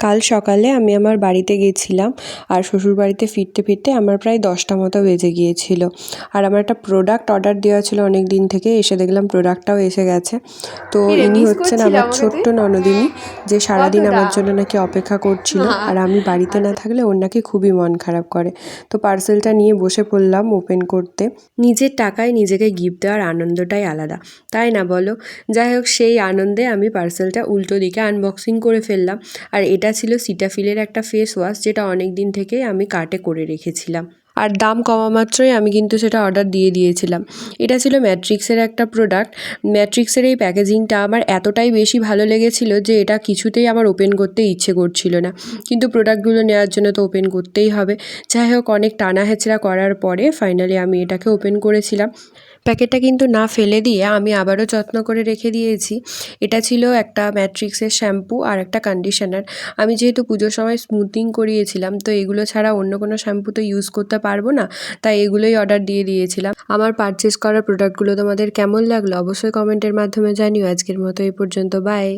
কাল সকালে আমি আমার বাড়িতে গেছিলাম আর শ্বশুরবাড়িতে ফিরতে ফিরতে আমার প্রায় 10টা মতো বেজে গিয়েছিল। আর আমার একটা প্রোডাক্ট অর্ডার দেওয়া ছিল অনেক দিন থেকে, এসে দেখলাম প্রোডাক্টটাও এসে গেছে। তো কি রে, ইনি মিস হচ্ছেন করছিলি আমার আমাকে তুই? ছোট্ট ননদিনী, যে সারাদিন কতটা? আমার জন্য নাকি অপেক্ষা করছিল। আর আমি বাড়িতে না আচ্ছা। থাকলে ওর নাকি খুবই মন খারাপ করে। তো পার্সেলটা নিয়ে বসে পড়লাম ওপেন করতে। নিজের টাকায় নিজেকে গিফট দেওয়ার আনন্দটাই আলাদা, তাই না বলো? যাই হোক, সেই আনন্দে আমি পার্সেলটা উল্টো দিকে আনবক্সিং করে ফেললাম। আর এটা ছিল সিটাফিলের একটা ফেস ওয়াশ, যেটা অনেক দিন থেকেই আমি কার্টে করে রেখেছিলাম। আর দাম কমা মাত্রই আমি কিন্তু সেটা অর্ডার দিয়ে দিয়েছিলাম। এটা ছিল ম্যাট্রিক্সের একটা প্রোডাক্ট। ম্যাট্রিক্সের এই প্যাকেজিংটা আমার এতটাই বেশি ভালো লেগেছিল যে এটা কিছুতেই আমার ওপেন করতে ইচ্ছে করছিল না, কিন্তু প্রোডাক্টগুলো নেওয়ার জন্য তো ওপেন করতেই হবে। যাই হোক, অনেক টানা হেঁচড়া করার পরে ফাইনালি আমি এটাকে ওপেন করেছিলাম। প্যাকেটটা কিন্তু না ফেলে দিয়ে আমি আবারও যত্ন করে রেখে দিয়েছি। এটা ছিল একটা ম্যাট্রিক্সের শ্যাম্পু আর একটা কন্ডিশনার। আমি যেহেতু পুজোর সময় স্মুথিং করিয়েছিলাম, তো এগুলো ছাড়া অন্য কোনো শ্যাম্পু তো ইউজ করতে পারবো না, তাই এগুলোই অর্ডার দিয়ে দিয়েছিলাম। আমার পারচেস করা প্রোডাক্টগুলো তোমাদের কেমন লাগলো অবশ্যই কমেন্টের মাধ্যমে জানিও। আজকের মতো এই পর্যন্ত, বাই।